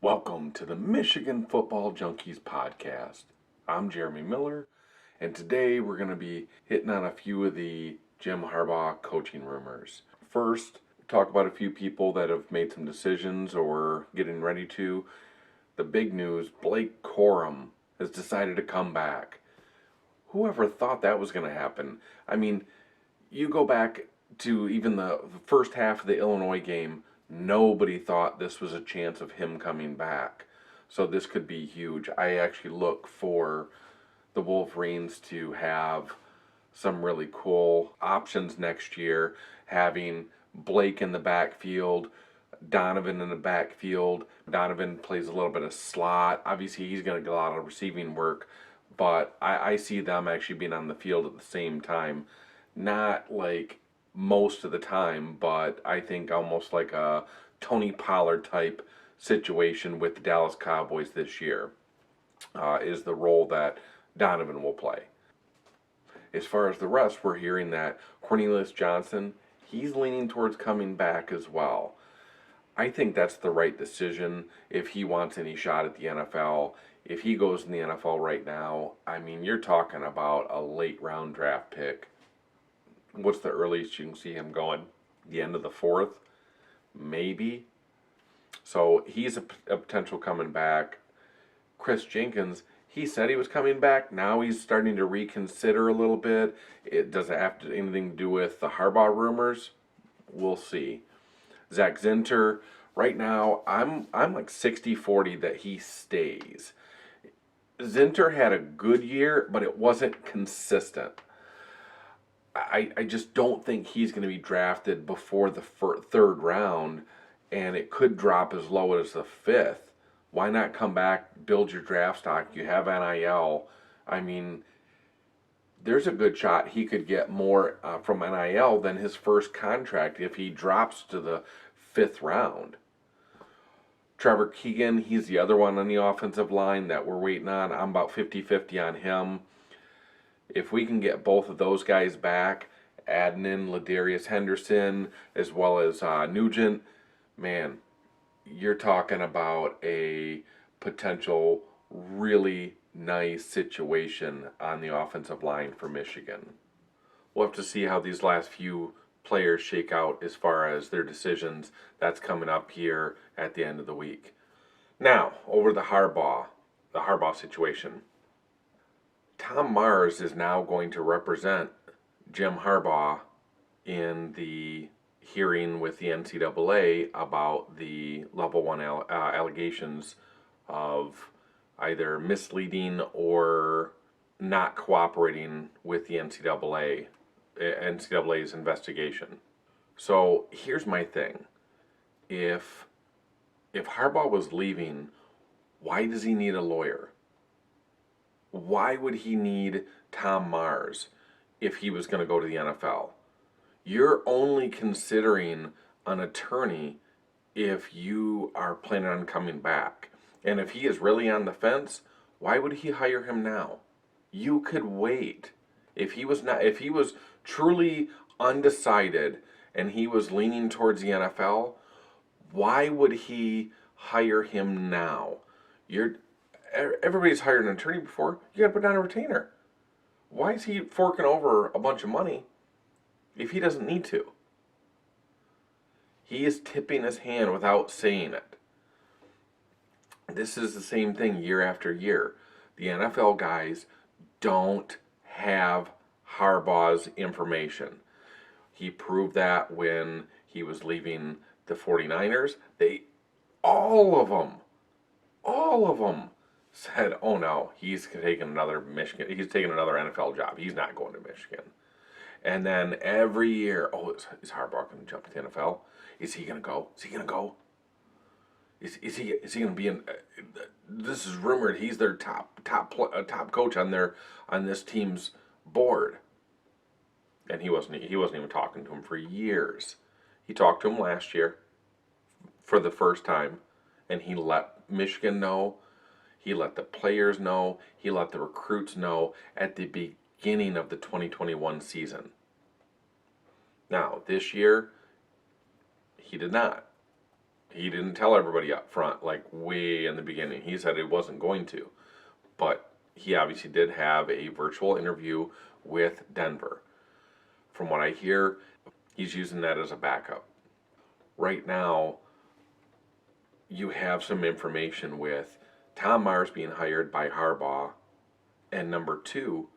Welcome to the Michigan Football Junkies podcast. I'm Jeremy Miller, and today we're going to be hitting on a few of the Jim Harbaugh coaching rumors. First, talk about a few people that have made some decisions or getting ready to. The big news, Blake Corum has decided to come back. Whoever thought that was going to happen? I mean, you go back to even the first half of the Illinois game, nobody thought this was a chance of him coming back. So this could be huge. I actually look for the Wolverines to have some really cool options next year, having Blake in the backfield, Donovan in the backfield. Donovan plays a little bit of slot. Obviously, he's going to get a lot of receiving work, but I see them actually being on the field at the same time. Not like most of the time, but I think almost like a Tony Pollard type situation with the Dallas Cowboys this year is the role that Donovan will play. As far as the rest, we're hearing that Cornelius Johnson, he's leaning towards coming back as well. I think that's the right decision if he wants any shot at the NFL. If he goes in the NFL right now, I mean, you're talking about a late round draft pick. What's the earliest you can see him going? The end of the fourth? Maybe. So he's a potential coming back. Chris Jenkins, he said he was coming back. Now he's starting to reconsider a little bit. Does it have anything to do with the Harbaugh rumors? We'll see. Zach Zinter, right now, I'm like 60-40 that he stays. Zinter had a good year, but it wasn't consistent. I just don't think he's going to be drafted before the third round, and it could drop as low as the fifth. Why not come back, build your draft stock? You have NIL. I mean, there's a good shot he could get more from NIL than his first contract if he drops to the fifth round. Trevor Keegan, he's the other one on the offensive line that we're waiting on. I'm about 50-50 on him. If we can get both of those guys back, adding in Ladarius Henderson as well as Nugent, man, you're talking about a potential really nice situation on the offensive line for Michigan. We'll have to see how these last few players shake out as far as their decisions. That's coming up here at the end of the week. Now, over to the Harbaugh situation. Tom Mars is now going to represent Jim Harbaugh in the hearing with the NCAA about the level 1 allegations of either misleading or not cooperating with the NCAA's investigation. So here's my thing. If Harbaugh was leaving, why does he need a lawyer? Why would he need Tom Mars if he was going to go to the NFL? You're only considering an attorney if you are planning on coming back. And if he is really on the fence, why would he hire him now? You could wait. If he was truly undecided and he was leaning towards the NFL, why would he hire him now? Everybody's hired an attorney before. You got to put down a retainer. Why is he forking over a bunch of money if he doesn't need to? He is tipping his hand without saying it. This is the same thing year after year. The NFL guys don't have Harbaugh's information. He proved that when he was leaving the 49ers. All of them said, oh no, he's taking another NFL job. He's not going to Michigan. And then every year, oh, is Harbaugh going to jump to the NFL? Is he going to go? Is he going to go? Is he going to be in? This is rumored he's their top coach on this team's board. And he wasn't even talking to him for years. He talked to him last year for the first time, and he let Michigan know. He let the players know. He let the recruits know at the beginning of the 2021 season. Now, this year, he did not. He didn't tell everybody up front, like way in the beginning. He said it wasn't going to. But he obviously did have a virtual interview with Denver. From what I hear, he's using that as a backup. Right now, you have some information with Tom Myers being hired by Harbaugh, and number two,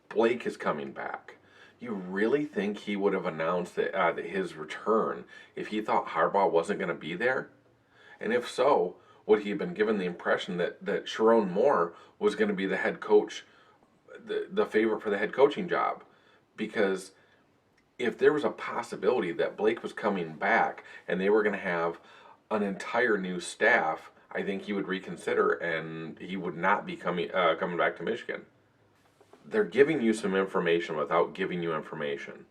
Blake is coming back. You really think he would have announced his return if he thought Harbaugh wasn't going to be there? And if so, would he have been given the impression that Sharon Moore was going to be the head coach, the favorite for the head coaching job? Because if there was a possibility that Blake was coming back and they were going to have an entire new staff, I think he would reconsider and he would not be coming back to Michigan. They're giving you some information without giving you information.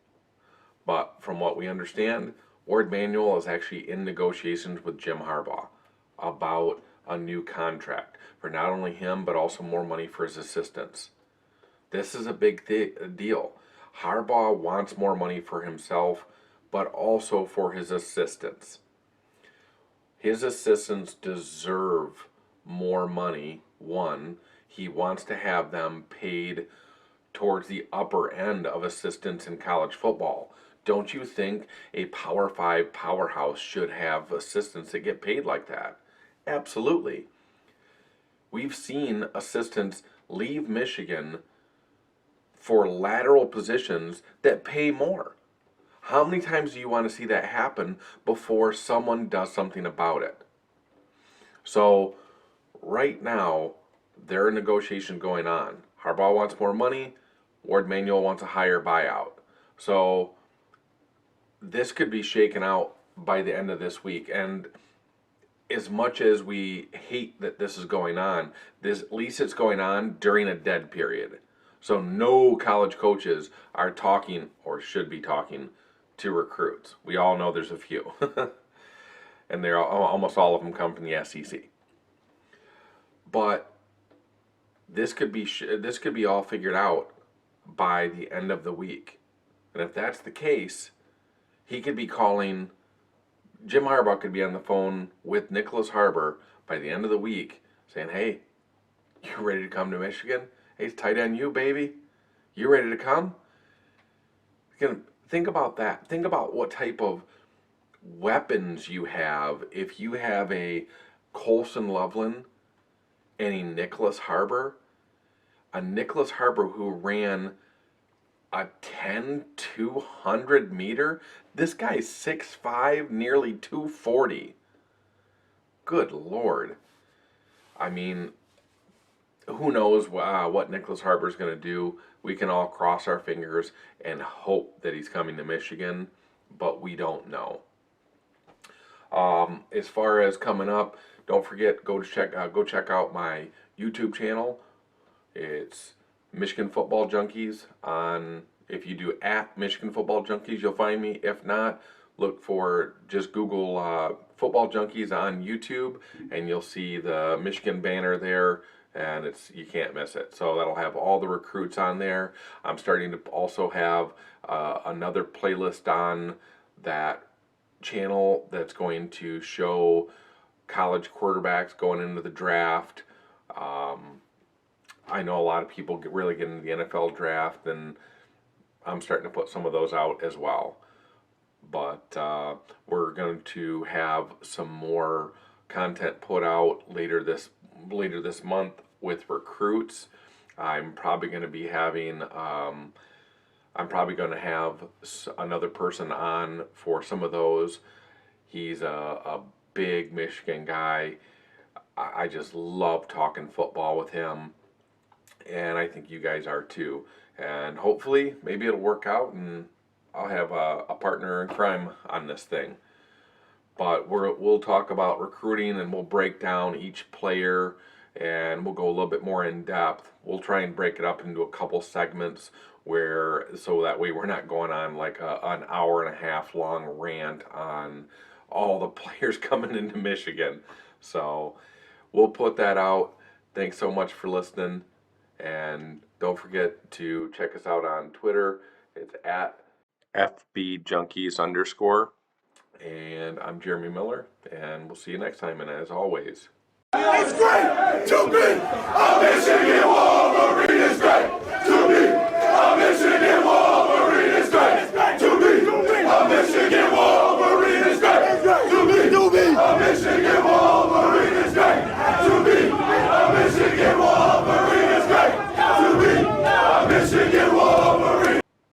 But from what we understand, Ward Manuel is actually in negotiations with Jim Harbaugh about a new contract for not only him but also more money for his assistants. This is a big deal. Harbaugh wants more money for himself, but also for his assistants. His assistants deserve more money. One, he wants to have them paid towards the upper end of assistants in college football. Don't you think a Power 5 powerhouse should have assistants that get paid like that? Absolutely. We've seen assistants leave Michigan for lateral positions that pay more. How many times do you want to see that happen before someone does something about it? So, right now, there are negotiations going on. Harbaugh wants more money. Ward Manuel wants a higher buyout. So, this could be shaken out by the end of this week. And as much as we hate that this is going on, at least it's going on during a dead period. So no college coaches are talking or should be talking to recruits. We all know there's a few, and they're almost all of them come from the SEC. But this could be all figured out by the end of the week, and if that's the case, he could be calling. Jim Harbaugh could be on the phone with Nicholas Harbor by the end of the week, saying, "Hey, you ready to come to Michigan? Hey, it's tight on you, baby. You ready to come?" Think about that. Think about what type of weapons you have if you have a Colson Loveland and a Nicholas Harbor. A Nicholas Harbor who ran a 10-200 meter. This guy's 6'5", nearly 240. Good Lord. I mean, who knows what Nicholas Harbor is going to do. We can all cross our fingers and hope that he's coming to Michigan, but we don't know. As far as coming up, don't forget go check out my YouTube channel. It's Michigan Football Junkies on. If you do at Michigan Football Junkies, you'll find me. If not, look for just Google Football Junkies on YouTube, and you'll see the Michigan banner there. And you can't miss it. So that'll have all the recruits on there. I'm starting to also have another playlist on that channel that's going to show college quarterbacks going into the draft. I know a lot of people really get into the NFL draft, and I'm starting to put some of those out as well. But we're going to have some more content put out later this month with recruits. I'm probably going to be having I'm probably going to have another person on for some of those. He's a big Michigan guy. I just love talking football with him, and I think you guys are too. And hopefully, maybe it'll work out, and I'll have a partner in crime on this thing. But we'll talk about recruiting, and we'll break down each player, and we'll go a little bit more in depth. We'll try and break it up into a couple segments so that way we're not going on like an hour and a half long rant on all the players coming into Michigan. So we'll put that out. Thanks so much for listening, and don't forget to check us out on Twitter. It's at FBJunkies_. And I'm Jeremy Miller, and we'll see you next time. And as always, it's great to be a Michigan Wolverine!